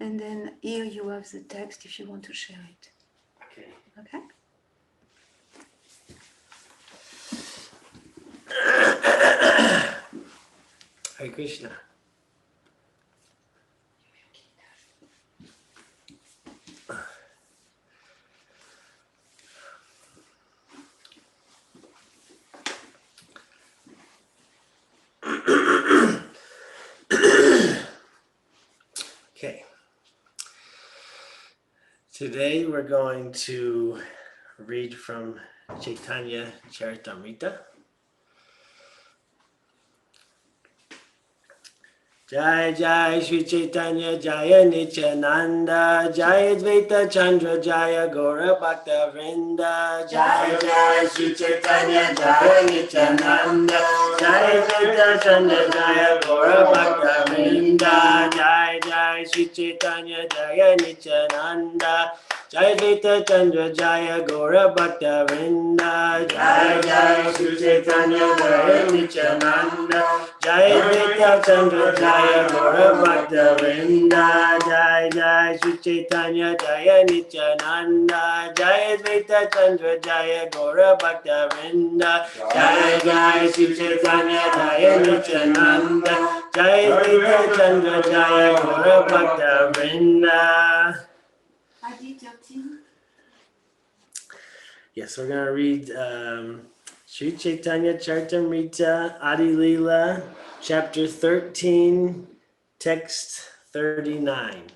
And then here you have the text if you want to share it. Okay. Okay? Hare Krishna. Okay. Today we're going to read from Chaitanya Charitamrita. Jai Jai Shri Chaitanya Jaya Nityananda Jaya Dvaita Chandra Jaya Gora Bhakta Vrinda Jai Jai Shri Chaitanya Jaya Nityananda Jaya Dvaita Chandra Jaya Gora Bhakta Vrinda Jai Jai Shri Chaitanya Jaya Nityananda Jai Dvaita Chandra Jaya Gora Bhakta Vrinda Jai Jai Shri Chaitanya Jaya Nityananda Jai Dvaita Chandra Jaya Gora Bhakta Vrinda Jai Jai Shri Chaitanya Jaya Nityananda Jai Dvaita Chandra Jaya Gora Bhakta Vrinda Jai Jai Shri Chaitanya Jaya Nityananda Jai Dvaita Chandra Jaya Gora Bhakta Vrinda. ID 13. Yes, we're going to read Sri Chaitanya Charitamrita Adi Leela, chapter 13, text 39.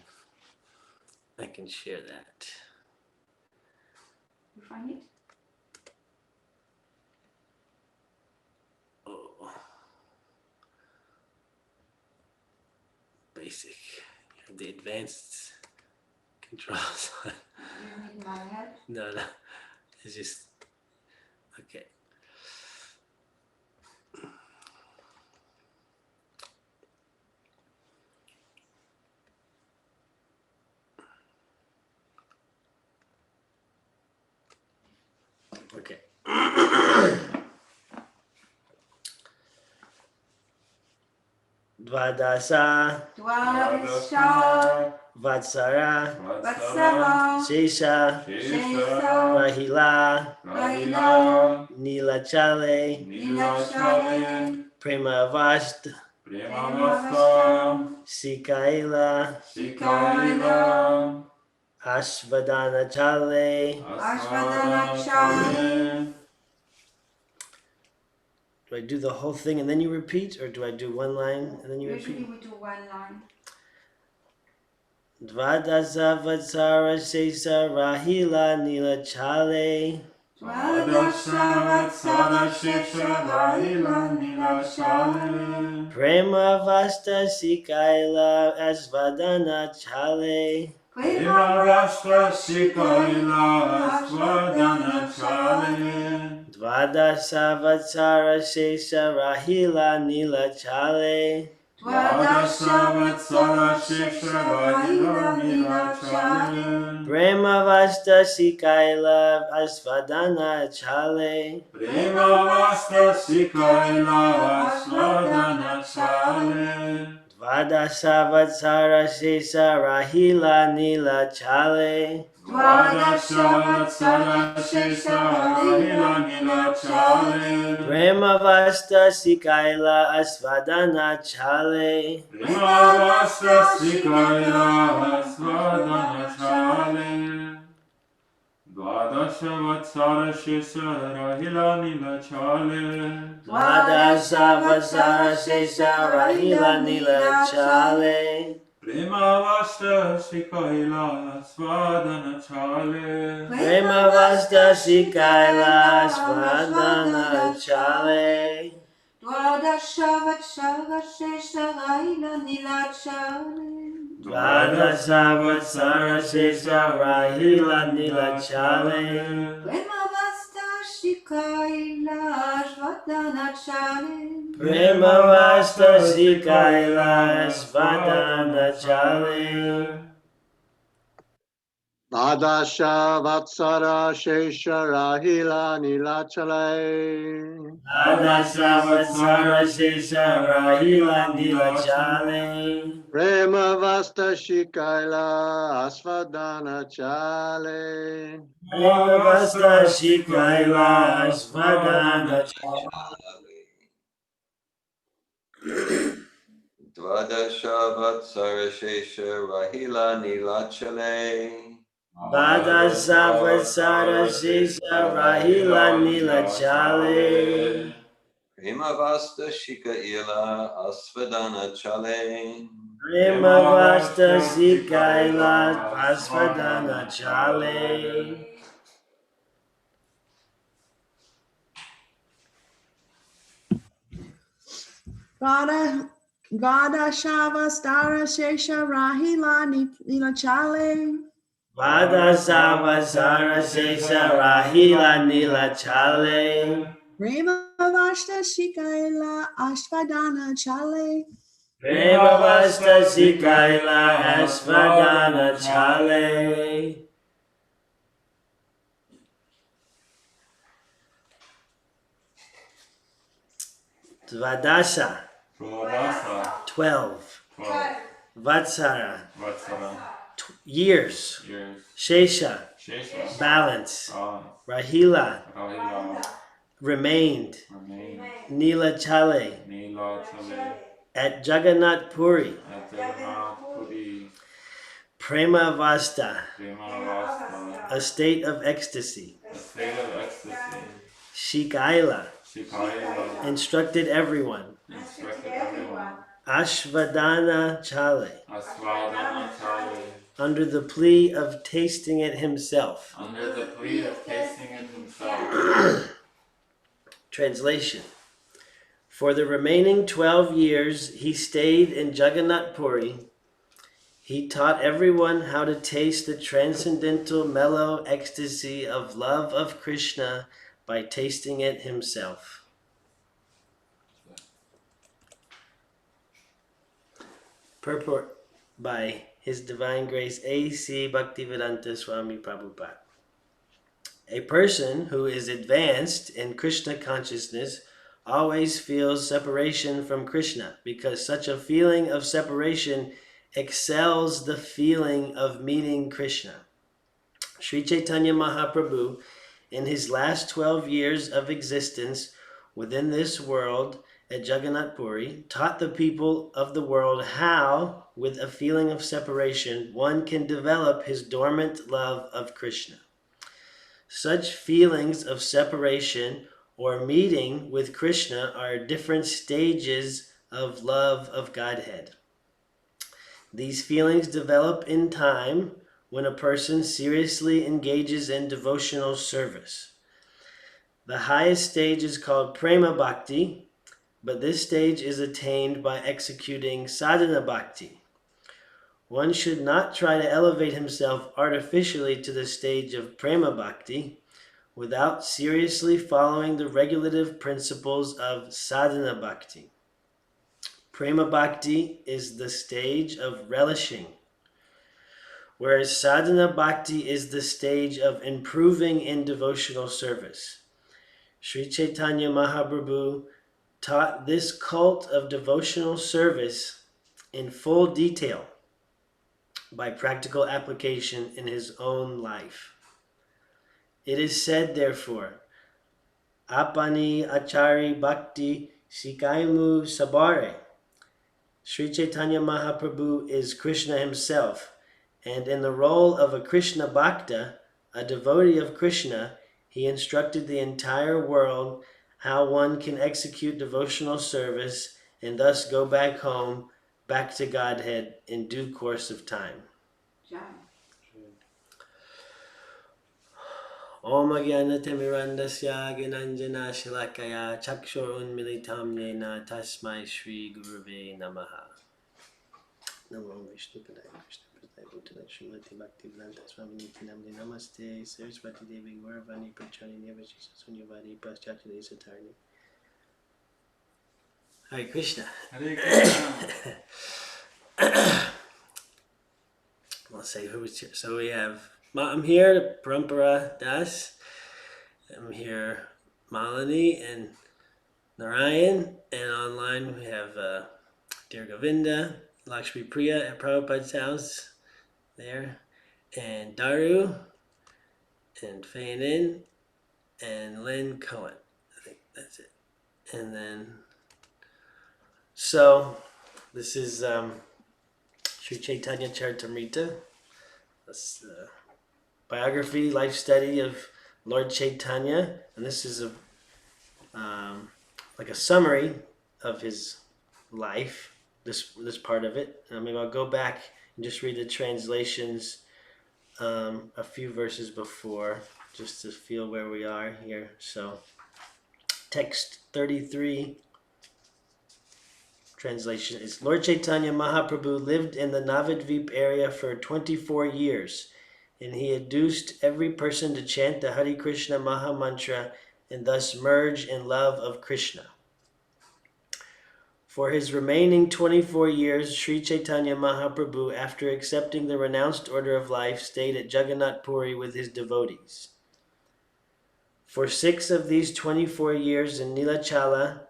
I can share that. You find it? Oh. Basic. You have the advanced controls. You need my help? No. It's just, okay. Okay. Dvadasa Vatsara Shesha Rahila Nilachale Premavast Sikaila Ashvadana Chale. Do I do the whole thing and then you repeat, or do I do one line and then you repeat? Usually we do one line. Dvadasa Vatsara Shesa Rahila Nilachale Prema Vasta Sikaila Ashvadana Chale Dvadasa Vatsara Shesha Rahila Nilachale Prema Vasta Sikaila Ashvadana Chale Dvadasa Vatsara Shesha Rahila Nilachale Prema Vasta Sikaila Asvadana Chale Dvadasha Vatsara Shesha Rahila Nilachale Dvadasa Vatsara Shesha Rahila Nilachale Prema Vasta Sikaila Svadana Chale Prema Vasta Sikaila Asvadana Chale Dvadasha Vatsara Shesha Rahila Nilachale Dvadasa Vatsara Shesha Rahila Nilachale Prema Vasta Shikaila Ashvadana Chale Prema Vasta Sikaila Asvadana Chale. Vadasha Vatsara Shesha Rahila Nilachale Adasha Vatsara Shesha Rahila Nilachale Prema Vasta Shikaila Asvadana Chale Vasta Shikaila Asvadana Dvadasha Vatsara Shesha Rahila Nilachale Vadasha Vatsara Shesha Rahila Nilachale Himavasta Shika Ila Asvadana Chale Prema Vasta Shikaila Asvadana Chale Vada Shava Stara Shesha Rahila Nilachale Vadasha Vatsara Shesha Rahila Nilachale Rema Vashta Shikaila Ashvadana Chale Prema Vasta Shikaila Asvadana Chale Dvadasha, Dvadasha. 12. 12. Vatsara, Vatsara. years. Years. Shesha, Shesha. balance. Balance. Rahila, Rahila. remained. Remain. Nilachale, Nilachale. at Jagannath Puri. At Jagannath Puri. Prema Vasta, Premavasta. a state of ecstasy. A state of ecstasy. Shikaila, Shikaila. instructed everyone. Instructed everyone. Ashvadana Chale, Asvadana Chale. under the plea of tasting it himself. Under the plea of tasting it himself. Translation. For the remaining 12 years he stayed in Jagannath Puri. He taught everyone how to taste the transcendental mellow ecstasy of love of Krishna by tasting it himself. Purport by His Divine Grace A.C. Bhaktivedanta Swami Prabhupada. A person who is advanced in Krishna consciousness always feels separation from Krishna because such a feeling of separation excels the feeling of meeting Krishna. Sri Chaitanya Mahaprabhu, in his last 12 years of existence within this world at Jagannath Puri, taught the people of the world how, with a feeling of separation, one can develop his dormant love of Krishna. Such feelings of separation or meeting with Krishna are different stages of love of Godhead. These feelings develop in time when a person seriously engages in devotional service. The highest stage is called Prema Bhakti, but this stage is attained by executing Sadhana Bhakti. One should not try to elevate himself artificially to the stage of Prema Bhakti without seriously following the regulative principles of Sadhana Bhakti. Prema Bhakti is the stage of relishing, whereas Sadhana Bhakti is the stage of improving in devotional service. Sri Chaitanya Mahaprabhu taught this cult of devotional service in full detail by practical application in his own life. It is said, therefore, Apani Achari Bhakti Sikaimu Sabare. Sri Chaitanya Mahaprabhu is Krishna himself, and in the role of a Krishna Bhakta, a devotee of Krishna, he instructed the entire world how one can execute devotional service and thus go back home, back to Godhead in due course of time. Om Agyanatimirandasya Gnanjana Shilakaya Chakshur Unmilitam Yena Tasmai Shri Gurave Namaha. Namo Vishnu Padaya Krishna Padaya Bhutala Srimati Bhakti Vedanta Swami Niti Namni Namaste Saraswati Devi Gauravani Prachani Nevashisa Sunyavadi Paschatani Satarni. Hare Krishna. Hare Krishna. We'll say who was here. So we have I'm here, Parampara Das. I'm here, Malini and Narayan. And online we have Dear Govinda, Lakshmi Priya at Prabhupada's house there, and Daru, and Fainin, and Lynn Cohen. I think that's it. And then, so this is Sri Chaitanya Charitamrita. That's the biography, life study of Lord Chaitanya, and this is like a summary of his life. This part of it. Maybe I'll go back and just read the translations a few verses before, just to feel where we are here. So, text 33. Translation is Lord Chaitanya Mahaprabhu lived in the Navadvip area for 24 years, and he induced every person to chant the Hare Krishna Maha Mantra and thus merge in love of Krishna. For his remaining 24 years, Sri Chaitanya Mahaprabhu, after accepting the renounced order of life, stayed at Jagannath Puri with his devotees. For 6 of these 24 years in Nilachala,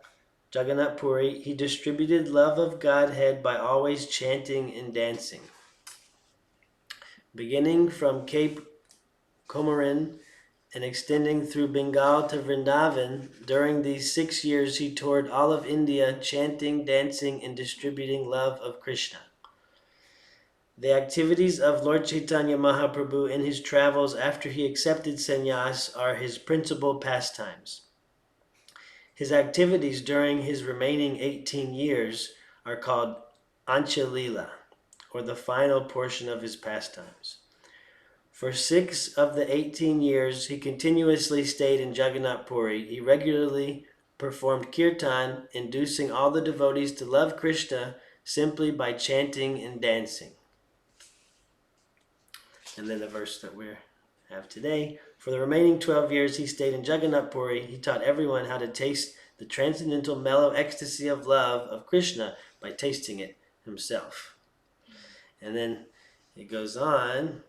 Jagannath Puri, he distributed love of Godhead by always chanting and dancing. Beginning from Cape Comorin and extending through Bengal to Vrindavan, during these 6 years he toured all of India, chanting, dancing, and distributing love of Krishna. The activities of Lord Chaitanya Mahaprabhu in his travels after he accepted sannyas are his principal pastimes. His activities during his remaining 18 years are called Anchalila, or the final portion of his pastimes. For 6 of the 18 years he continuously stayed in Jagannath Puri. He regularly performed kirtan, inducing all the devotees to love Krishna simply by chanting and dancing. And then the verse that we have today. For the remaining 12 years he stayed in Jagannath Puri. He taught everyone how to taste the transcendental mellow ecstasy of love of Krishna by tasting it himself. And then it goes on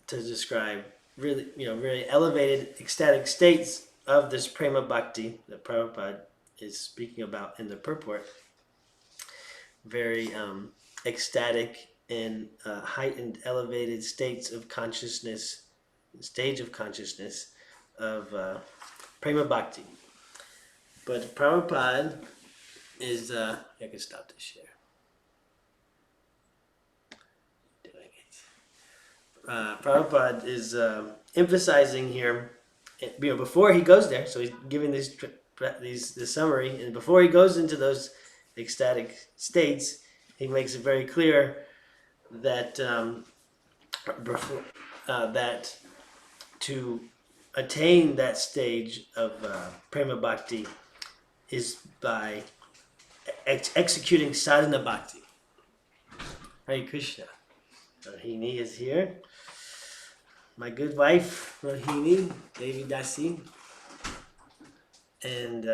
to describe really elevated ecstatic states of this prema bhakti that Prabhupada is speaking about in the purport. Very ecstatic and heightened, elevated states of consciousness, stage of consciousness of prema bhakti. But Prabhupada is, I can stop this share. Prabhupada is emphasizing here, before he goes there, so he's giving this summary, and before he goes into those ecstatic states, he makes it very clear that that to attain that stage of prema bhakti is by executing sadhana bhakti. Hare Krishna. Rohini is here. My good wife, Rohini, Devi Dasi. And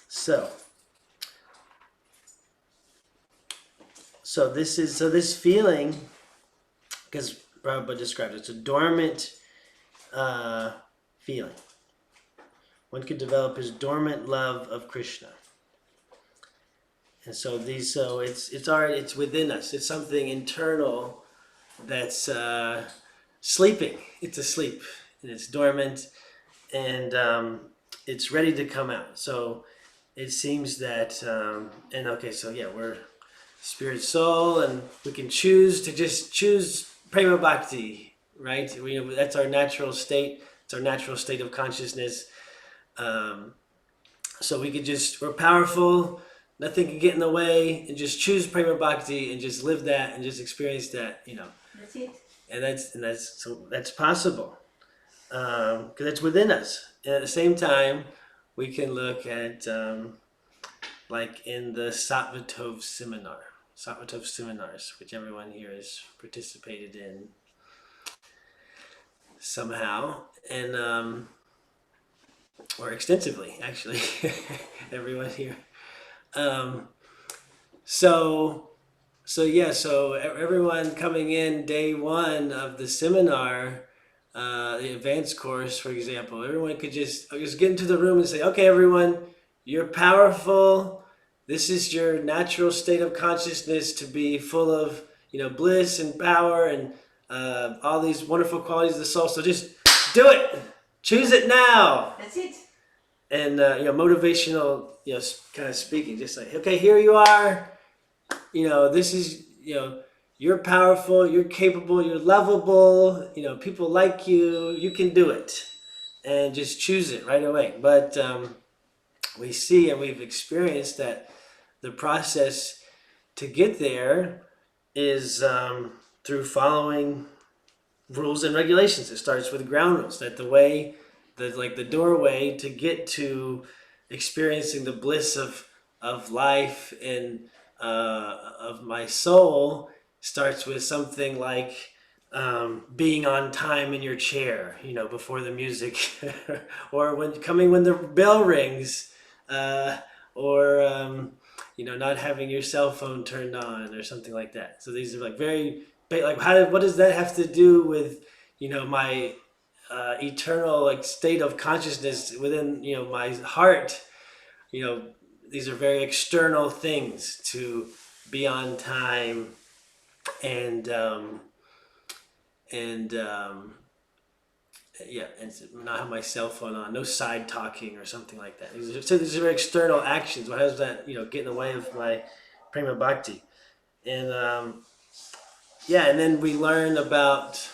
so this feeling, because Prabhupada described it, it's a dormant feeling. One could develop his dormant love of Krishna. And so it's within us. It's something internal that's sleeping. It's asleep and it's dormant, and it's ready to come out. So it seems that we're spirit soul, and we can choose to just choose prema bhakti, right? That's our natural state. It's our natural state of consciousness. So we're powerful. Nothing can get in the way, and just choose prema bhakti and just live that and just experience that, That's it. And that's possible because it's within us. And at the same time, we can look at like in the Sattva-tov seminars, which everyone here has participated in somehow, and or extensively, actually, everyone here. So So everyone coming in day one of the seminar, the advanced course, for example, everyone could just get into the room and say, okay, everyone, you're powerful. This is your natural state of consciousness to be full of, bliss and power and all these wonderful qualities of the soul. So just do it. Choose it now. That's it. And, motivational, kind of speaking, just like, okay, here you are. This is, you're powerful, you're capable, you're lovable, people like you, you can do it. And just choose it right away. But we see and we've experienced that the process to get there is through following rules and regulations. It starts with ground rules, that the doorway to get to experiencing the bliss of life and of my soul starts with something like being on time in your chair, before the music, or when the bell rings, or not having your cell phone turned on or something like that. So these are like very like what does that have to do with my eternal state of consciousness within my heart? These are very external things to be on time and not have my cell phone on, no side talking or something like that. These are very external actions. What does that get in the way of my prema bhakti? And and then we learn about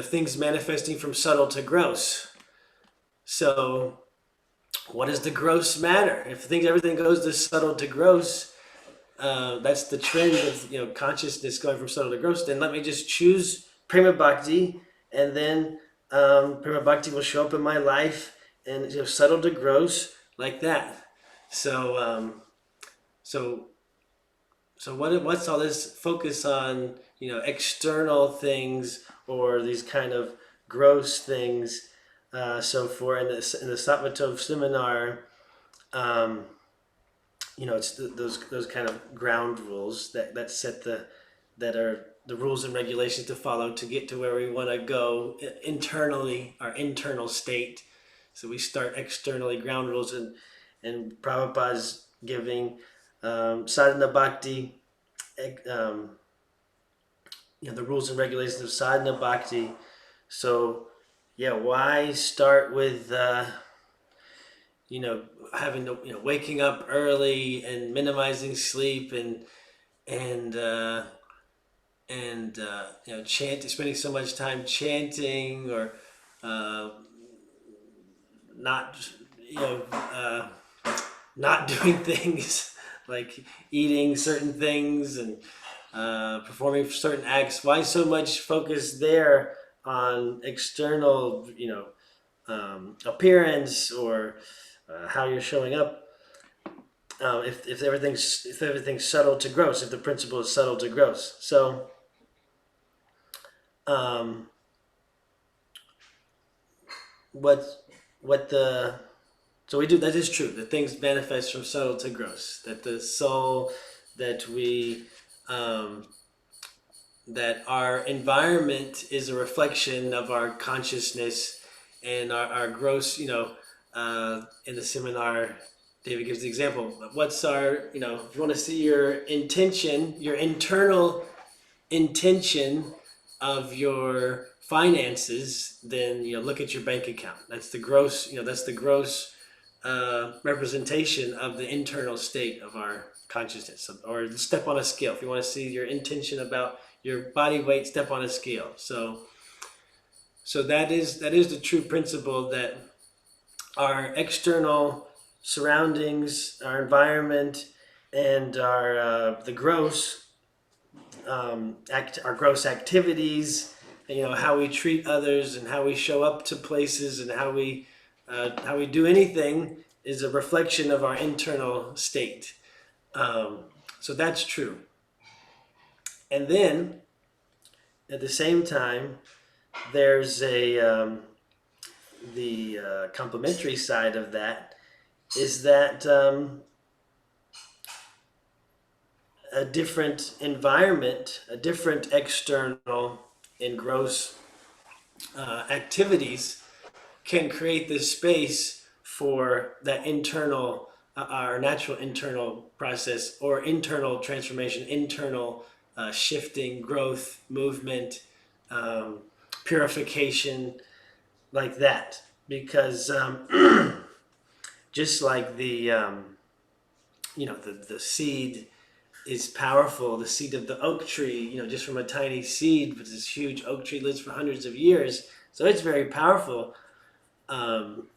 things manifesting from subtle to gross. So what does the gross matter? If everything goes to subtle to gross, that's the trend of consciousness going from subtle to gross. Then let me just choose prema bhakti, and then prema bhakti will show up in my life, and subtle to gross like that. So what's all this focus on external things or these kind of gross things? So for in the Sattva seminar, it's those kind of ground rules that set that are the rules and regulations to follow to get to where we want to go internally, our internal state. So we start externally, ground rules, and Prabhupada's giving sadhana bhakti, the rules and regulations of sadhana bhakti. So why start with having to waking up early and minimizing sleep and spending so much time chanting, or not not doing things like eating certain things and performing certain acts. Why so much focus there on external appearance or how you're showing up? If everything's subtle to gross, if the principle is subtle to gross. So so we do, that is true, that things manifest from subtle to gross, that the soul, that we that our environment is a reflection of our consciousness, and our gross, in the seminar David gives the example, what's our, if you want to see your intention, your internal intention of your finances, then look at your bank account. That's the gross, representation of the internal state of our consciousness. Or step on a scale. If you want to see your intention about your body weight, step on a scale. So that is the true principle, that our external surroundings, our environment, and our the gross our gross activities, how we treat others and how we show up to places and how we do anything is a reflection of our internal state. So that's true. And then at the same time, there's the complementary side of that is that a different environment, a different external and gross activities can create this space for that internal, our natural internal process or internal transformation, internal shifting, growth, movement, purification, like that. Because just like the seed is powerful, the seed of the oak tree, just from a tiny seed, but this huge oak tree lives for hundreds of years. So it's very powerful. And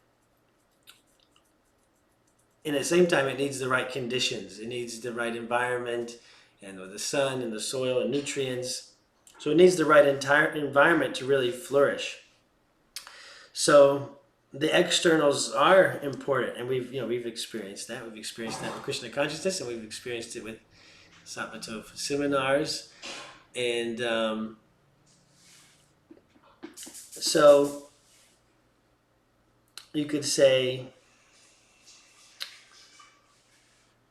at the same time, it needs the right conditions. It needs the right environment, and the sun and the soil and nutrients. So it needs the right entire environment to really flourish. So the externals are important, and we've experienced that. We've experienced that with Krishna consciousness, and we've experienced it with Sappatov seminars. And so you could say,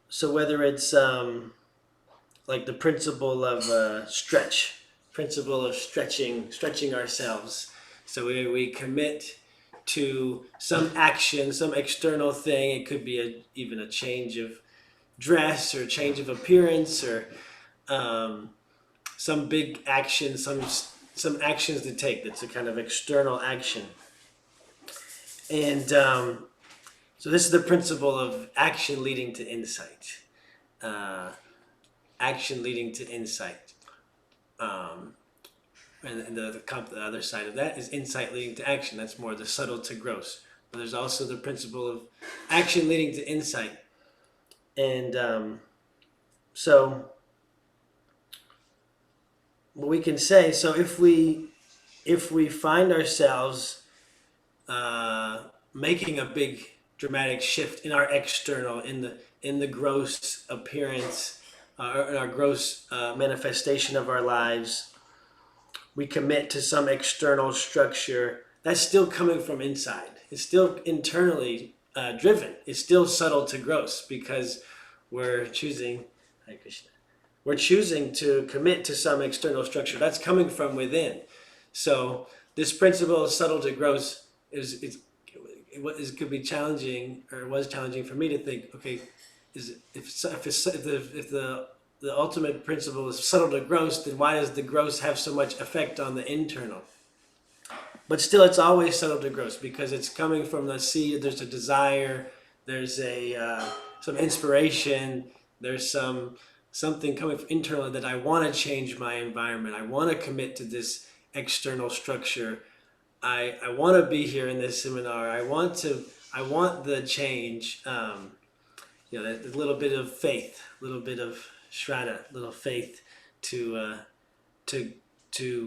so whether it's like the principle of principle of stretching ourselves. So we commit to some action, some external thing. It could be even a change of dress or change of appearance, or some big action, some actions to take. That's a kind of external action. And so this is the principle of action leading to insight. Action leading to insight. And the other side of that is insight leading to action. That's more the subtle to gross. But there's also the principle of action leading to insight. And so what we can say, so if we find ourselves making a big dramatic shift in our external, in the gross appearance, in our gross manifestation of our lives, we commit to some external structure, that's still coming from inside. It's still internally driven. It's still subtle to gross, because we're choosing, Hare Krishna, we're choosing to commit to some external structure that's coming from within. So this principle of subtle to gross could be challenging, or it was challenging for me to think, okay, if the ultimate principle is subtle to gross, then why does the gross have so much effect on the internal? But still, it's always subtle to gross, because it's coming from the seed. There's a desire, there's some inspiration, there's something coming from internally that I want to change my environment. I want to commit to this external structure. I want to be here in this seminar. I want the change. That little bit of faith, little bit of shraddha, little faith to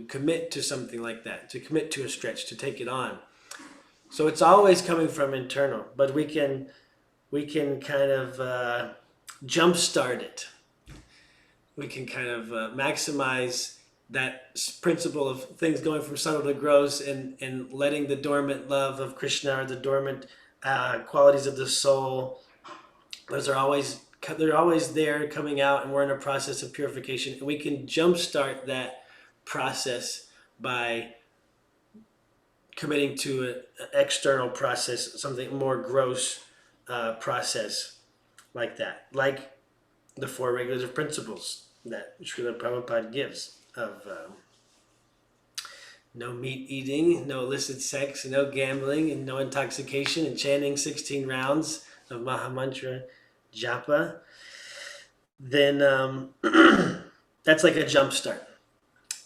commit to something like that, to commit to a stretch, to take it on. So it's always coming from internal, but we can kind of jumpstart it. We can kind of maximize that principle of things going from subtle to gross, and letting the dormant love of Krishna, or the dormant qualities of the soul, they're always there, coming out, and we're in a process of purification. And we can jumpstart that process by committing to an external process, something more gross process like that, like the 4 regulative principles that Srila Prabhupada gives of no meat eating, no illicit sex, no gambling, and no intoxication, and chanting 16 rounds of Mahamantra Japa. Then that's like a jump start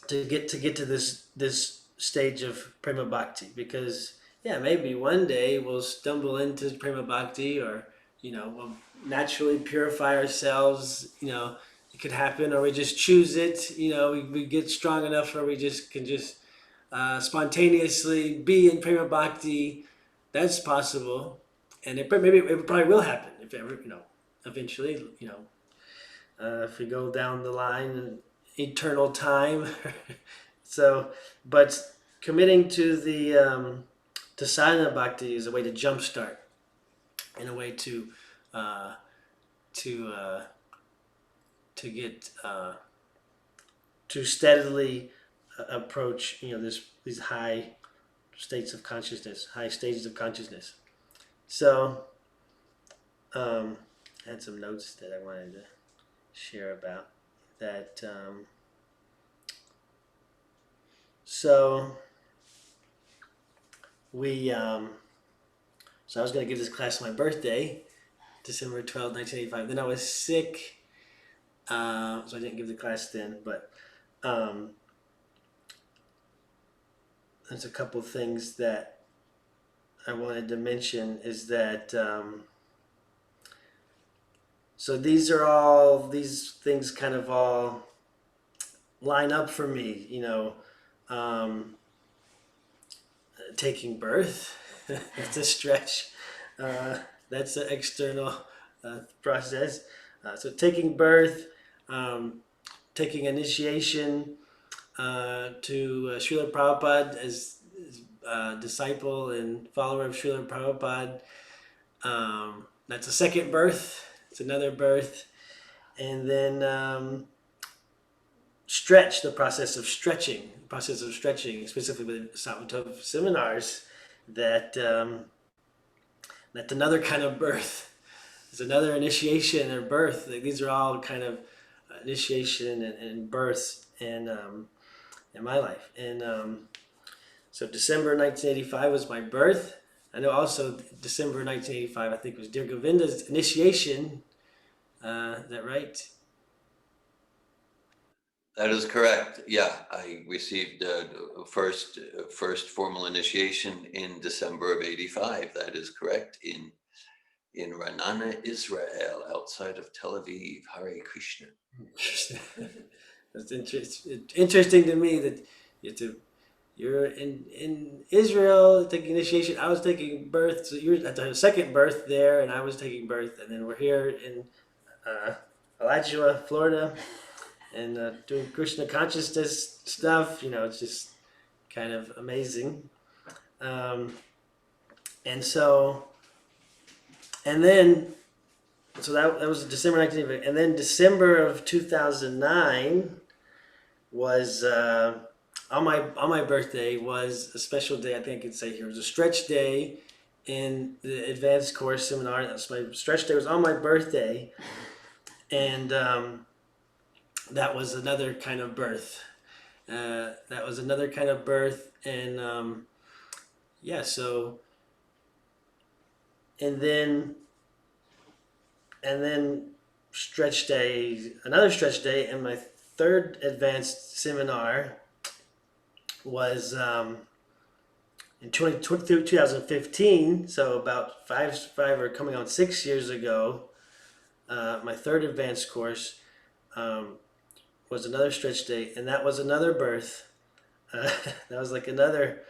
to get to this stage of prema bhakti, because maybe one day we'll stumble into prema bhakti, or we'll naturally purify ourselves. It could happen, or we just choose it. We get strong enough where we can spontaneously be in prema bhakti. That's possible, and it probably will happen if ever, eventually, if we go down the line in eternal time. So, but committing to the to sadhana bhakti is a way to jumpstart, and a way to to steadily approach these high stages of consciousness. So I had some notes that I wanted to share about that. So I was going to give this class my birthday, December 12th, 1985. Then I was sick, so I didn't give the class then. But there's a couple things that I wanted to mention is that so these things kind of all line up for me, taking birth. It's a stretch. That's an external process. So taking birth, taking initiation to Srila Prabhupada as disciple and follower of Srila Prabhupada. That's a second birth. It's another birth. And then the process of stretching, specifically with Savatov seminars, that's another kind of birth. It's another initiation or birth. These are all kind of initiation and births in my life. And so December 1985 was my birth. I know also December 1985, I think, was Dear Govinda's initiation. Is that right? That is correct. Yeah, I received first formal initiation in December of '85. That is correct. In Ra'anana, Israel, outside of Tel Aviv. Hare Krishna. That's interesting to me that you're in Israel taking initiation. I was taking birth, so you were at the second birth there, and I was taking birth, and then we're here in Alachua, Florida, and doing Krishna consciousness stuff. It's just kind of amazing. And that was December 1985, and then December of 2009 was on my birthday was a special day. I think I could say here it was a stretch day in the advanced course seminar. That's my stretch day was on my birthday, and that was another kind of birth. And So, and then another stretch day, and my third advanced seminar was in 2015, so about five or coming on 6 years ago. My third advanced course was another stretch day, and that was another birth. That was like another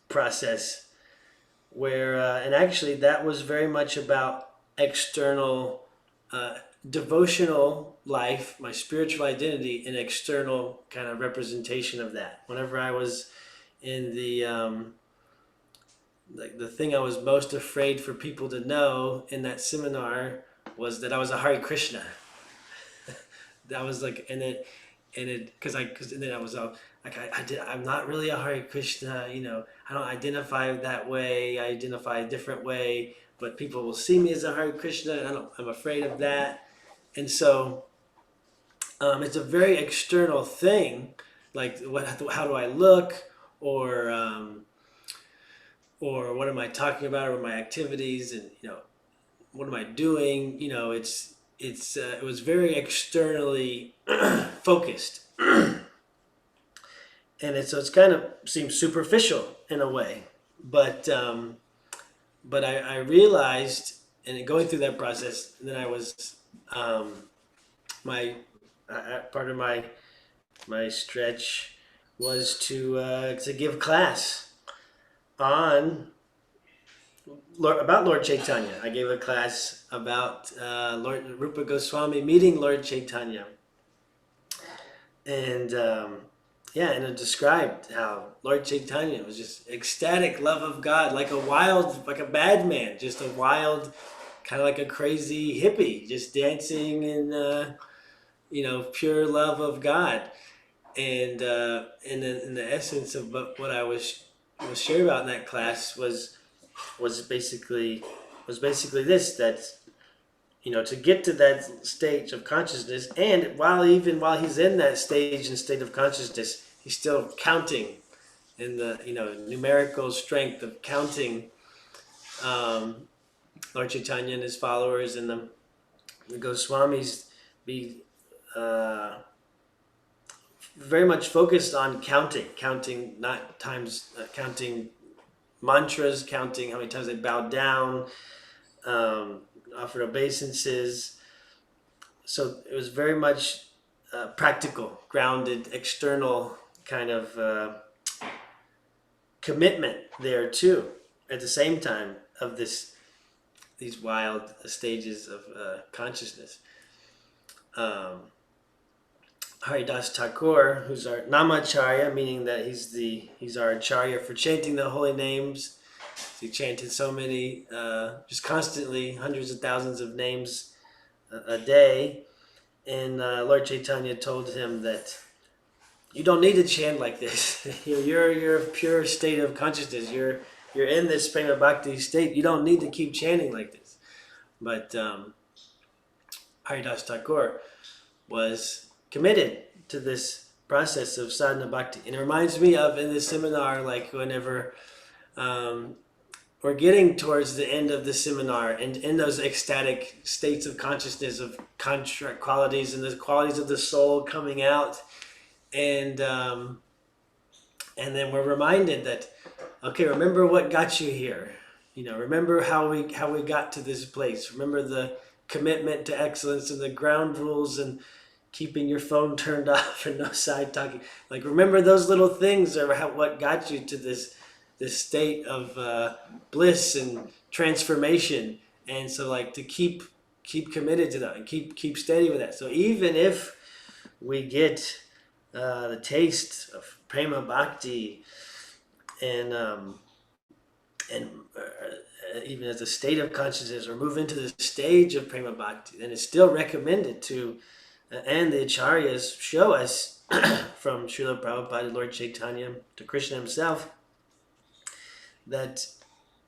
process where, and actually that was very much about external devotional life, my spiritual identity, an external kind of representation of that. Whenever I was in the thing I was most afraid for people to know in that seminar was that I was a Hare Krishna. That was like, and then I was like, I'm not really a Hare Krishna, I don't identify that way. I identify a different way, but people will see me as a Hare Krishna, and I'm afraid of that. And so it's a very external thing, like how do I look, or what am I talking about, or my activities, and what am I doing? It was very externally focused, and it's kind of seems superficial in a way, but I realized, and going through that process, and then I was part of my stretch was to give class about Lord Chaitanya. I gave a class about Lord Rupa Goswami meeting Lord Chaitanya, and and it described how Lord Chaitanya was just ecstatic love of God, like a bad man, just a wild kind of like a crazy hippie, just dancing in pure love of God. And in the essence of what I was sharing about in that class was basically this, that to get to that stage of consciousness, and while he's in that stage and state of consciousness, he's still counting in the numerical strength of counting Lord Chaitanya and his followers and the Goswamis be very much focused on counting not times, counting mantras, counting how many times they bowed down, offered obeisances. So it was very much practical, grounded, external kind of commitment there too. At the same time of these wild stages of consciousness. Haridas Thakur, who's our Namacharya, meaning that he's our acharya for chanting the holy names. He chanted so many, just constantly, hundreds of thousands of names a day. And Lord Chaitanya told him that you don't need to chant like this. You're a pure state of consciousness. You're in this prema bhakti state. You don't need to keep chanting like this. But Haridas Thakur was committed to this process of sadhana bhakti. And it reminds me of in this seminar, like whenever we're getting towards the end of the seminar and in those ecstatic states of consciousness of construct qualities and the qualities of the soul coming out. And then we're reminded that, okay, remember what got you here. Remember how we got to this place. Remember the commitment to excellence and the ground rules and keeping your phone turned off and no side talking. Like, remember those little things are what got you to this state of bliss and transformation. And so, like, to keep committed to that and keep steady with that. So even if we get the taste of prema bhakti and even as a state of consciousness, or move into the stage of prema bhakti, then it's still recommended to, and the acharyas show us from Srila Prabhupada to Lord Chaitanya to Krishna himself, that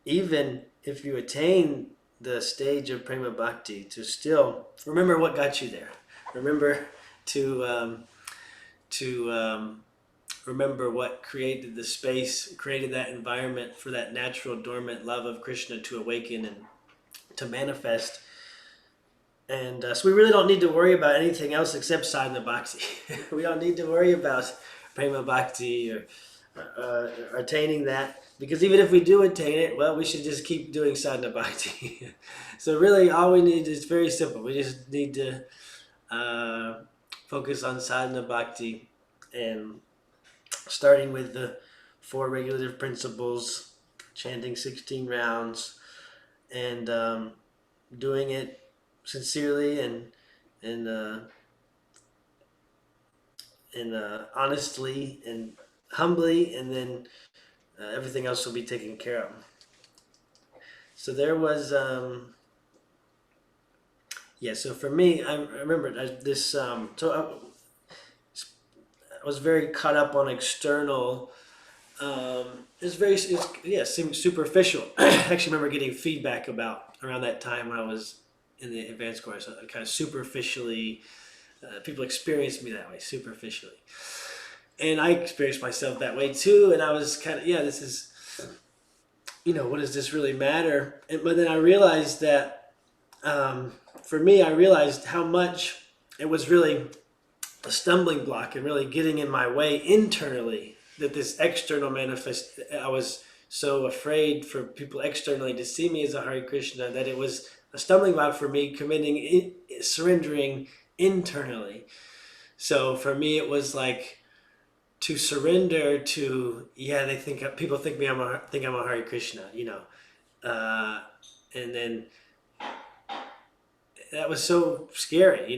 even if you attain the stage of prema bhakti, to still remember what got you there. Remember to remember what created the space, created that environment for that natural dormant love of Krishna to awaken and to manifest. And so we really don't need to worry about anything else except sadhana bhakti. We don't need to worry about prema bhakti or attaining that, because even if we do attain it, well, we should just keep doing sadhana bhakti. So really all we need is very simple. We just need to focus on sadhana bhakti, and starting with the 4 regulative principles, chanting 16 rounds, and doing it sincerely and honestly and humbly, and then everything else will be taken care of. So there was, so for me, I remember this, I was very caught up on external. Seemed superficial. I actually remember getting feedback about around that time when I was in the advanced course, kind of superficially. People experienced me that way, superficially, and I experienced myself that way too. And I was kind of, this is, what does this really matter? But then I realized that, for me, I realized how much it was really a stumbling block and really getting in my way internally, that this external manifest, I was so afraid for people externally to see me as a Hare Krishna, that it was a stumbling block for me surrendering internally. So for me, it was like to surrender to, people think I'm a Hare Krishna, and then that was so scary,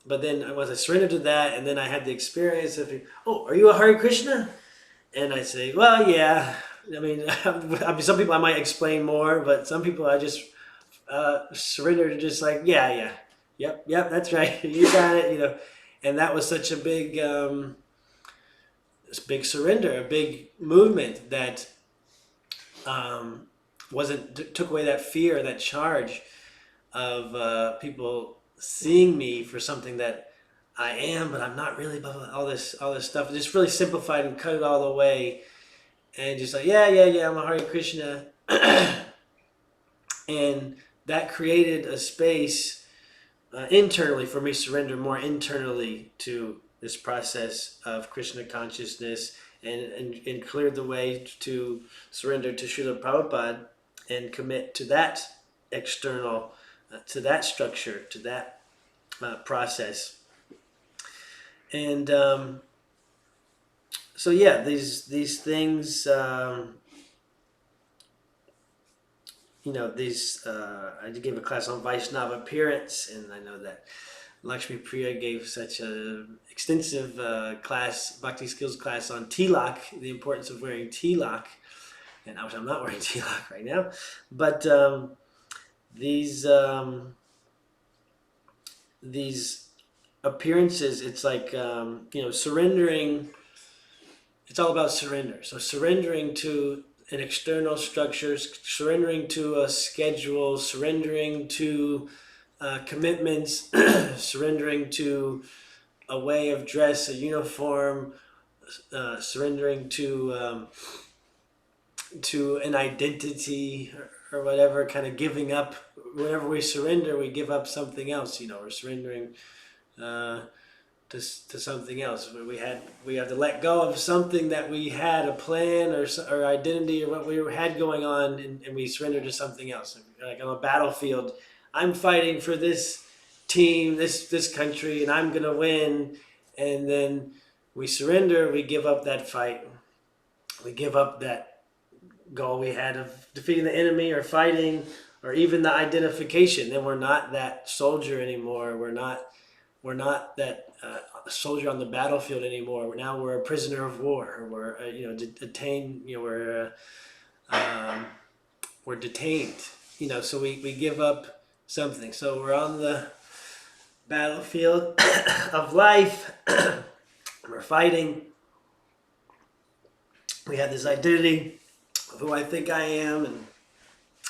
But then once I surrendered to that, and then I had the experience of, oh, are you a Hare Krishna? And I say, well, yeah. I mean, some people I might explain more, but some people I surrender to just like, yeah, yep, that's right, you got it, and that was such a big surrender, a big movement that um, wasn't took away that fear, that charge of people seeing me for something that I am, but I'm not really. Blah, blah, all this stuff. Just really simplified and cut it all away, and just like yeah, I'm a Hare Krishna, and that created a space internally for me to surrender more internally to this process of Krishna consciousness, and cleared the way to surrender to Srila Prabhupada and commit to that external, to that structure, to that process. And so yeah, these things, these I gave a class on Vaishnava appearance, and I know that Lakshmi Priya gave such a extensive class, Bhakti skills class on tilak, the importance of wearing tilak. And I wish I'm not wearing tilak right now, but these appearances, it's like surrendering. It's all about surrender. So surrendering to an external structure, surrendering to a schedule, surrendering to commitments, surrendering to a way of dress, a uniform, surrendering to an identity or whatever, kind of giving up. Whenever we surrender, we give up something else. We're surrendering to something else. We have to let go of something that we had a plan or identity or what we had going on, and we surrender to something else. Like on a battlefield, I'm fighting for this team, this country, and I'm gonna win. And then we surrender. We give up that fight. We give up that goal we had of defeating the enemy or fighting, or even the identification. Then we're not that soldier anymore. We're not that soldier on the battlefield anymore. Now we're a prisoner of war. Or we're detained. We're detained. So we give up something. So we're on the battlefield of life. We're fighting. We have this identity of who I think I am, and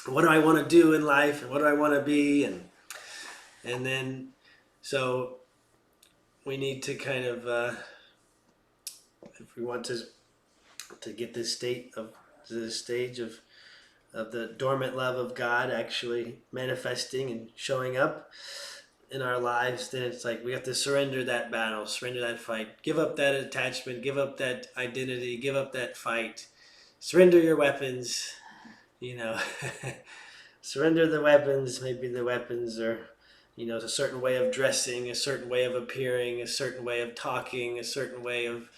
what do I want to do in life, and what do I want to be, and then so we need to kind of if we want to get this stage of the dormant love of God actually manifesting and showing up in our lives, then it's like we have to surrender that battle, surrender that fight, give up that attachment, give up that identity, give up that fight, surrender your weapons, surrender the weapons. Maybe the weapons are, a certain way of dressing, a certain way of appearing, a certain way of talking, a certain way of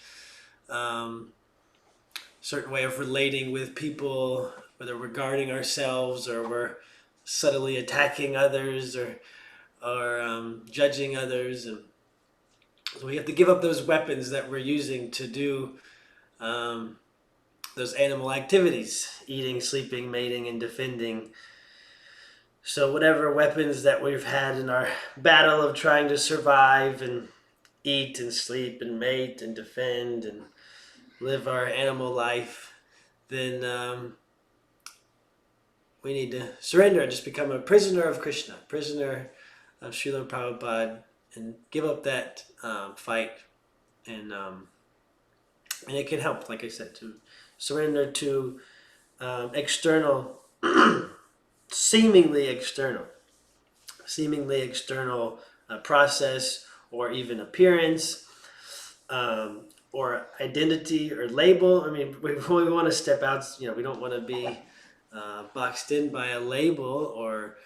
relating with people, whether we're guarding ourselves or we're subtly attacking others or judging others. And so we have to give up those weapons that we're using to do those animal activities: eating, sleeping, mating, and defending. So whatever weapons that we've had in our battle of trying to survive and eat and sleep and mate and defend and live our animal life, then we need to surrender and just become a prisoner of Krishna, prisoner of Srila Prabhupada, and give up that fight. And it can help, like I said, to surrender to external, seemingly external process or even appearance or identity or label. I mean, we want to step out. We don't want to be boxed in by a label or.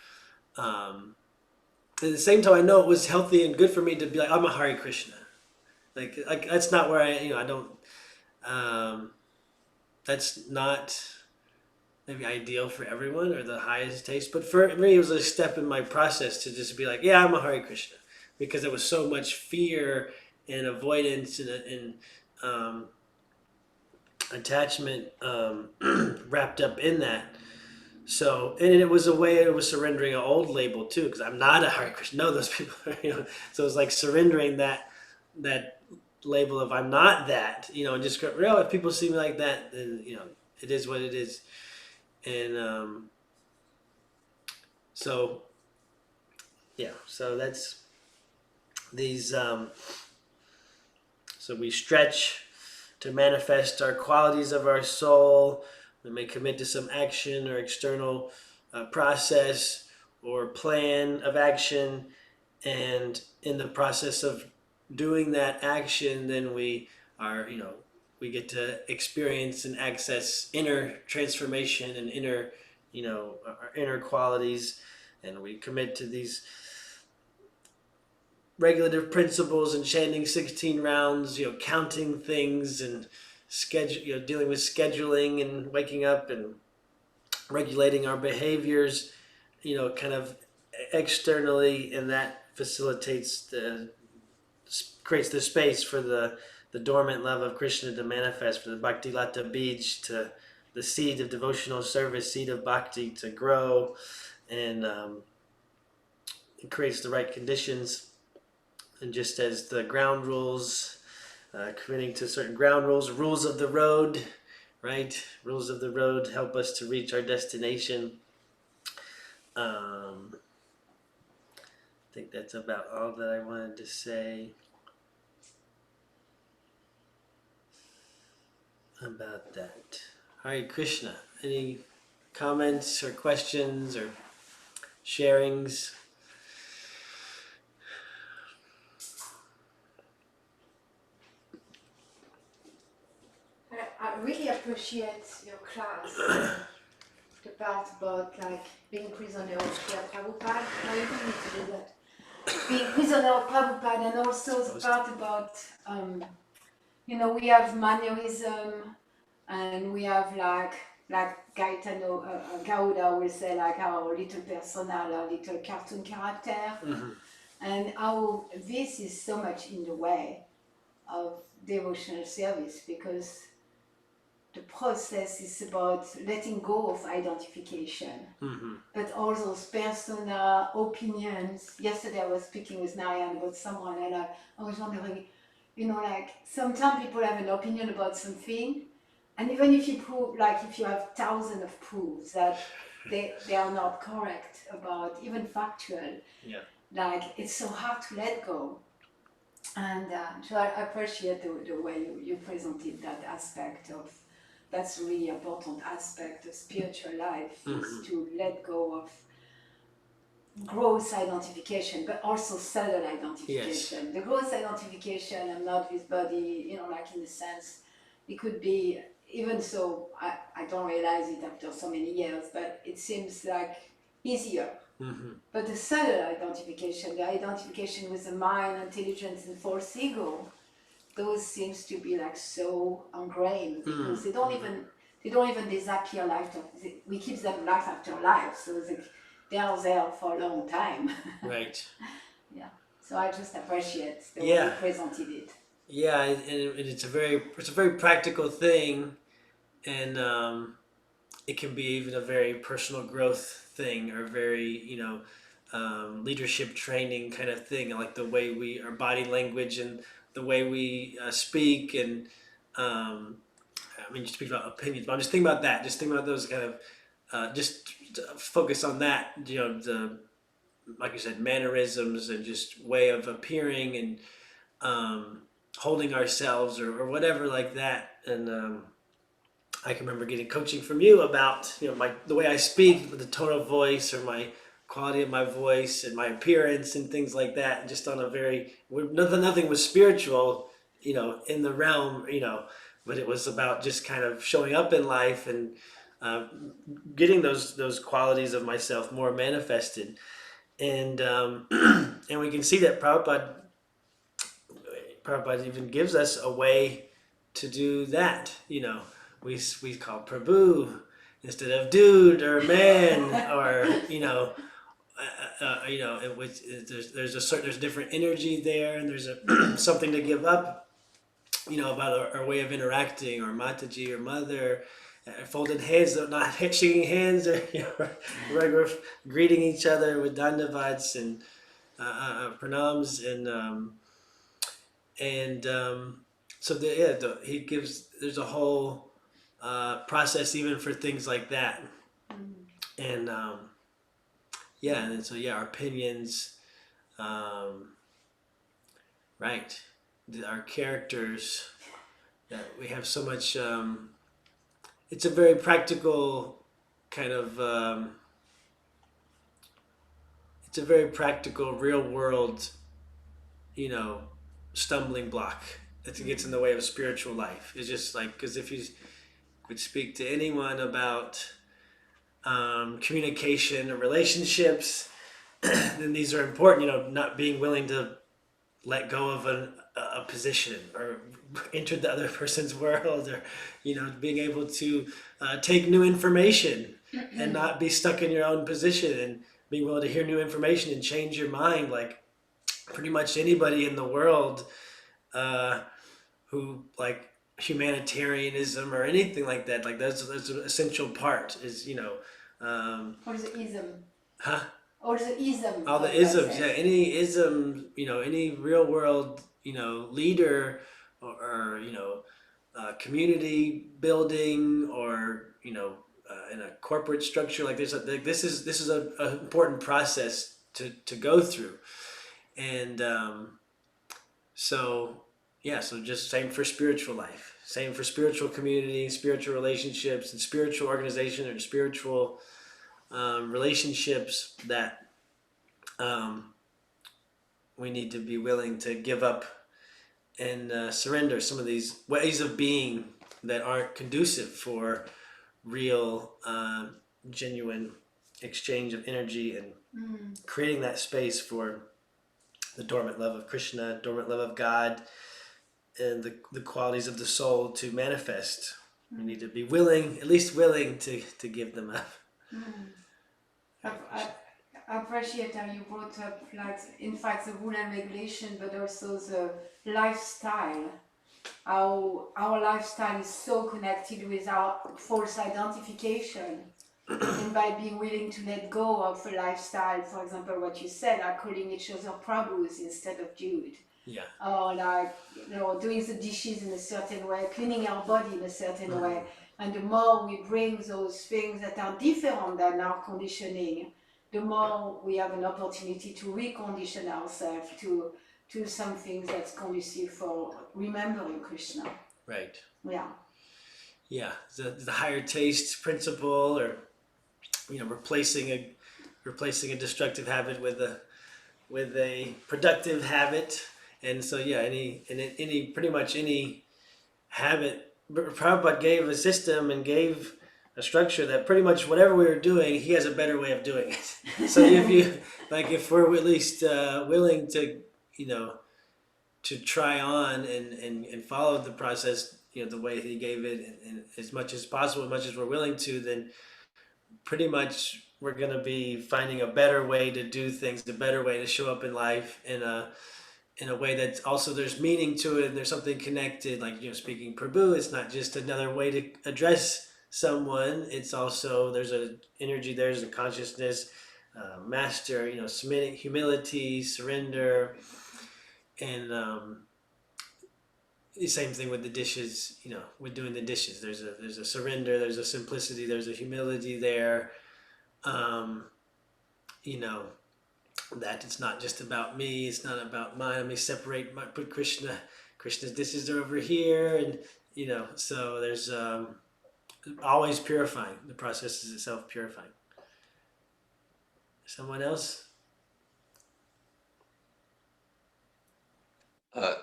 At the same time, I know it was healthy and good for me to be like, I'm a Hare Krishna. Like that's not where I don't. That's not maybe ideal for everyone or the highest taste, but for me, it was a step in my process to just be like, yeah, I'm a Hare Krishna, because there was so much fear and avoidance and attachment wrapped up in that. So, and it was a way it was surrendering an old label too, because I'm not a Hare Krishna. No, those people, So it's like surrendering that label of I'm not that, and just real. If people see me like that, then it is what it is. And so yeah, so that's these. So we stretch to manifest our qualities of our soul. We may commit to some action or external process or plan of action. And in the process of doing that action, then we are, we get to experience and access inner transformation and inner, our inner qualities. And we commit to these regulative principles and chanting 16 rounds, counting things and schedule, dealing with scheduling and waking up and regulating our behaviors, kind of externally, and that facilitates creates the space for the dormant love of Krishna to manifest, for the Bhakti Lata Bij, to the seed of devotional service, seed of bhakti to grow, and it creates the right conditions. And just as the ground rules, committing to certain ground rules of the road, right? Rules of the road help us to reach our destination. I think that's about all that I wanted to say about that. Hare Krishna. Any comments or questions or sharings? I really appreciate your class. The part about like being prisoner of Srila Prabhupada. No, you don't need to do that. Being prisoner of Prabhupada, and also the part about, we have mannerism, and we have like Gaetano Gauda will say like our little persona, our little cartoon character, and how this is so much in the way of devotional service, because the process is about letting go of identification. But all those persona, opinions. Yesterday I was speaking with Narayan about someone, and I was wondering, like sometimes people have an opinion about something, and even if you prove, like if you have thousands of proofs that they are not correct about, even factual, like it's so hard to let go. And so I appreciate the way you presented that aspect of, that's a really important aspect of spiritual life, is to let go of gross identification, but also subtle identification. Yes. The gross identification, I'm not this body, like in a sense, it could be, even so, I don't realize it after so many years, but it seems like easier. But the subtle identification, the identification with the mind, intelligence, and false ego, those seems to be like so ingrained, because they don't even disappear we keep them life after life, so they are there for a long time. Right. Yeah. So I just appreciate the way you presented it. Yeah, and it's a very practical thing, and it can be even a very personal growth thing, or very leadership training kind of thing, like the way our body language and the way we speak, and you speak about opinions, but I'm just thinking about that. Just think about those kind of, just focus on that. The, like you said, mannerisms and just way of appearing and holding ourselves or whatever like that. And I can remember getting coaching from you about the way I speak, the tone of voice, or my quality of my voice and my appearance and things like that. Just on a very nothing was spiritual, in the realm, but it was about just kind of showing up in life and getting those qualities of myself more manifested. And and we can see that Prabhupada even gives us a way to do that. We call Prabhu instead of dude or man, or there's a different energy there, and there's something to give up, about our way of interacting, or Mataji or mother, folded hands, not shaking hands, or regular greeting each other with dandavats and pranams, and so he gives. There's a whole process even for things like that, and and so our opinions, um, right, our characters. That we have so much. It's a very practical kind of. It's a very practical, real world, stumbling block that gets in the way of spiritual life. It's just like, because if you would speak to anyone about communication or relationships, then these are important. Not being willing to let go of a position or enter the other person's world, or being able to take new information and not be stuck in your own position, and being willing to hear new information and change your mind. Like pretty much anybody in the world who like humanitarianism or anything like that, like that's an essential part is Or the ism. huh Or the ism. all the isms, any ism, any real world, leader or community building, or in a corporate structure like this. This is an important process to go through, and so just same for spiritual life, same for spiritual community, spiritual relationships, and spiritual organization, or spiritual relationships that we need to be willing to give up and surrender some of these ways of being that aren't conducive for real, genuine exchange of energy, and creating that space for the dormant love of Krishna, dormant love of God, and the qualities of the soul to manifest. We need to be willing, at least willing, to give them up. I appreciate how you brought up, like, in fact, the rule and regulation, but also the lifestyle. How our lifestyle is so connected with our false identification. And by being willing to let go of a lifestyle, for example, what you said, like calling each other Prabhus instead of Jude. Yeah. Or like, doing the dishes in a certain way, cleaning our body in a certain way. And the more we bring those things that are different than our conditioning, the more we have an opportunity to recondition ourselves to something that's conducive for remembering Krishna. Right. Yeah. Yeah, the higher taste principle, or replacing a destructive habit with a productive habit. And so any pretty much any habit, Prabhupada gave a system and gave a structure that pretty much whatever we were doing, he has a better way of doing it. So if we're at least willing to to try on and follow the process, the way he gave it, and as much as possible, as much as we're willing to, then pretty much we're going to be finding a better way to do things, a better way to show up in life in a way that also there's meaning to it, and there's something connected. Like, speaking Prabhu, it's not just another way to address someone. It's also, there's an energy, there's a consciousness, master, submitting, humility, surrender, and the same thing with the dishes. With doing the dishes, there's a surrender, there's a simplicity, there's a humility there. That it's not just about me, it's not about mine. Let me put Krishna's dishes are over here, and so there's always purifying. The process is itself purifying. Someone else?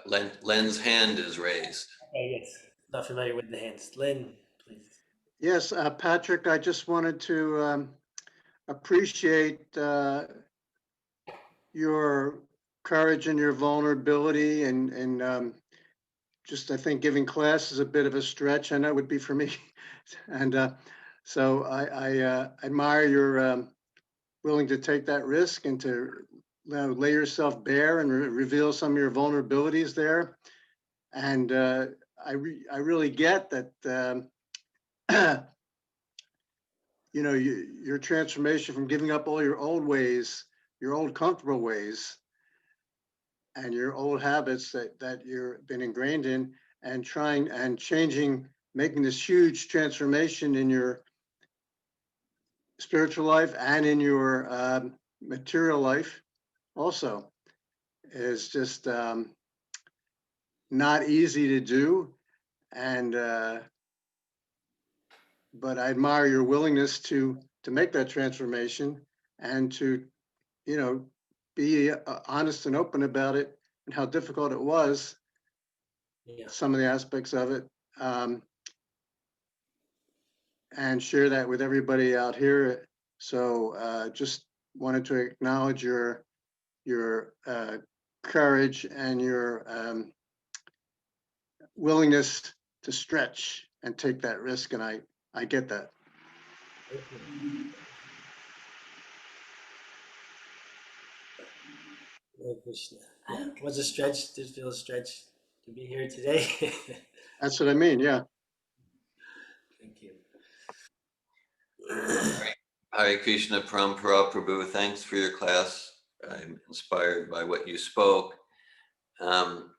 Len's hand is raised. Okay, yes. Not familiar with the hands. Len, please. Yes, Patrick, I just wanted to appreciate your courage and your vulnerability, and just, I think giving class is a bit of a stretch. I know it would be for me. And so I admire your willing to take that risk and to lay yourself bare and reveal some of your vulnerabilities there. And I really get that you know, your transformation from giving up all your old ways, your old comfortable ways, and your old habits that you've been ingrained in, and trying and changing, making this huge transformation in your spiritual life and in your material life also is just not easy to do. And but I admire your willingness to make that transformation and to, you know, be honest and open about it and how difficult it was, Yeah. some of the aspects of it, and share that with everybody out here. So just wanted to acknowledge your courage and your willingness to stretch and take that risk, and I get that. Thank you. Hare Krishna. Yeah, it was a stretch. Did feel a stretch to be here today. That's what I mean. Yeah. Thank you. Hare Krishna, Parampara Prabhu, thanks for your class. I'm inspired by what you spoke. I'm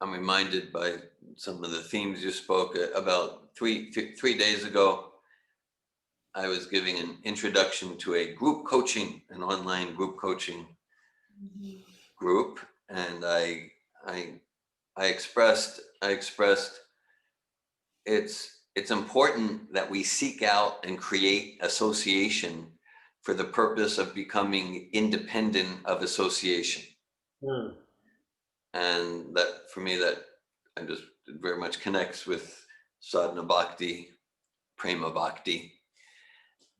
reminded by some of the themes you spoke about. Three days ago, I was giving an introduction to a group coaching, an online group coaching group, and I expressed it's important that we seek out and create association for the purpose of becoming independent of association. Hmm. And that, for me, that I just very much connects with sadhana bhakti, prema bhakti.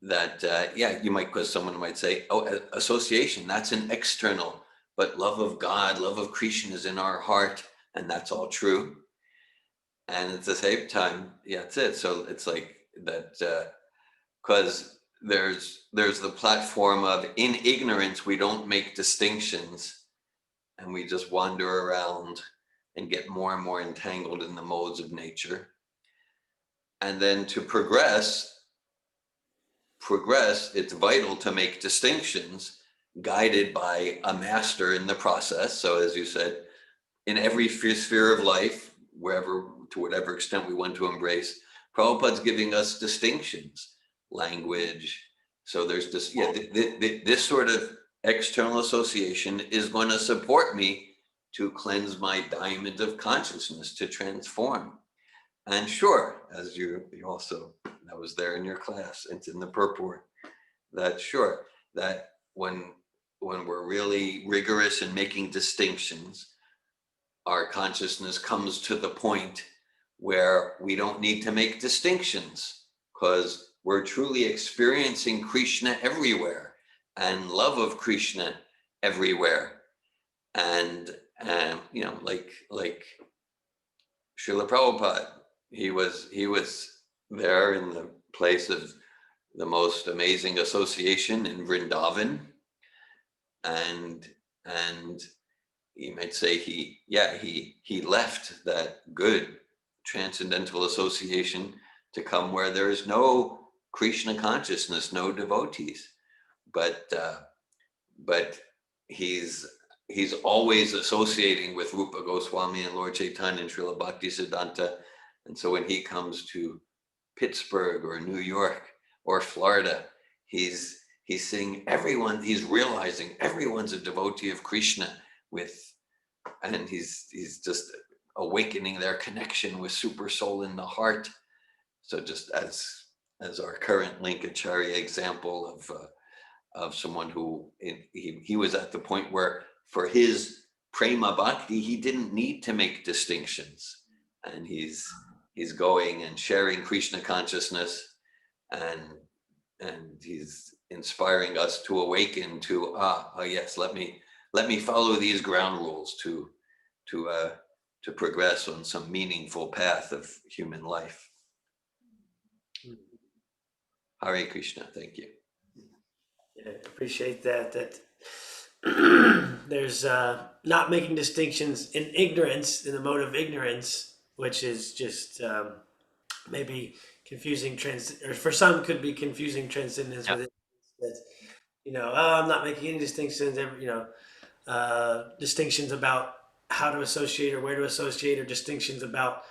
That yeah, you might, because someone might say, oh, association, that's an external, but love of God, love of Krishna is in our heart, and that's all true. And at the same time, yeah, that's it. So it's like that, because there's the platform of, in ignorance we don't make distinctions, and we just wander around and get more and more entangled in the modes of nature. And then to progress, it's vital to make distinctions guided by a master in the process. So as you said, in every sphere of life, wherever, to whatever extent we want to embrace, Prabhupada's giving us distinctions, language. So there's this, yeah, this sort of external association is going to support me to cleanse my diamond of consciousness, to transform. And sure, as you also, that was there in your class, it's in the purport, that sure, that when we're really rigorous in making distinctions, our consciousness comes to the point where we don't need to make distinctions, because we're truly experiencing Krishna everywhere and love of Krishna everywhere. And you know, like Srila Prabhupada, he was there in the place of the most amazing association in Vrindavan, and you might say he left that good transcendental association to come where there is no Krishna consciousness, no devotees, but he's always associating with Rupa Goswami and Lord Chaitanya and Srila Bhaktisiddhanta. And so when he comes to Pittsburgh or New York or Florida, he's seeing everyone, he's realizing everyone's a devotee of Krishna, and he's just awakening their connection with Super Soul in the heart. So just as our current Linkacharya example of someone who he was at the point where for his prema bhakti he didn't need to make distinctions, and he's going and sharing Krishna consciousness, and he's inspiring us to awaken to yes, let me follow these ground rules to progress on some meaningful path of human life. Hare Krishna. Thank you. Yeah, I appreciate that. There's not making distinctions in ignorance, in the mode of ignorance, which is just maybe confusing or for some could be confusing transcendence Yep. with it. That, oh, I'm not making any distinctions. Distinctions about how to associate or where to associate, or distinctions about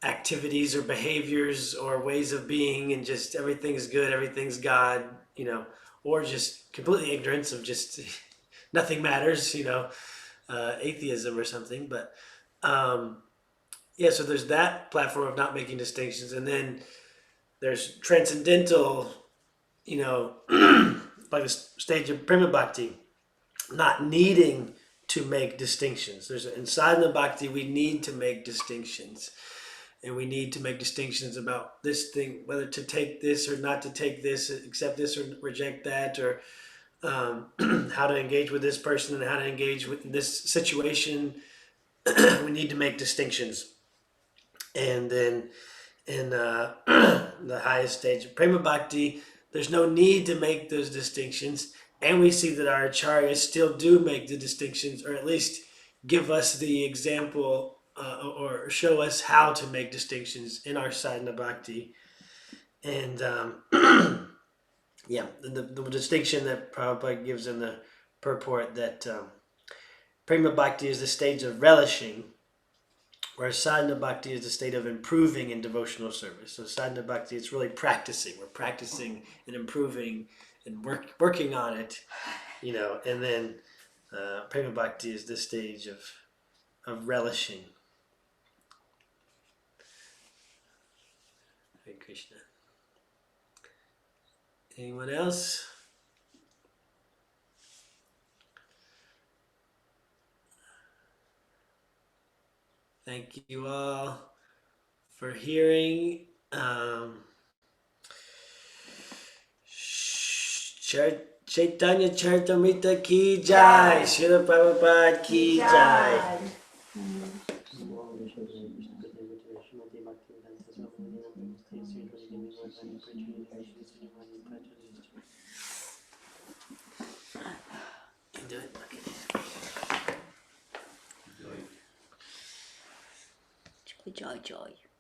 activities or behaviors or ways of being, and just everything's good, everything's God, or just completely ignorance of just nothing matters, atheism or something. But so there's that platform of not making distinctions, and then there's transcendental, like the stage of prima bhakti, not needing to make distinctions. There's inside the bhakti we need to make distinctions, and we need to make distinctions about this thing, whether to take this or not to take this, accept this or reject that, or how to engage with this person and how to engage with this situation. We need to make distinctions, and then in the highest stage of prema bhakti, there's no need to make those distinctions, and we see that our acharyas still do make the distinctions, or at least give us the example, or show us how to make distinctions in our sadhana bhakti. And the distinction that Prabhupada gives in the purport, that prema bhakti is the stage of relishing, whereas sadhana bhakti is the state of improving in devotional service. So sadhana bhakti, it's really practicing. We're practicing and improving and working on it, and then prema bhakti is the stage of relishing. Hare Krishna. Anyone else? Thank you all for hearing. Chaitanya Charitamrita ki jai, Srila Prabhupada ki jai. You do it? Okay. Joy, joy, joy.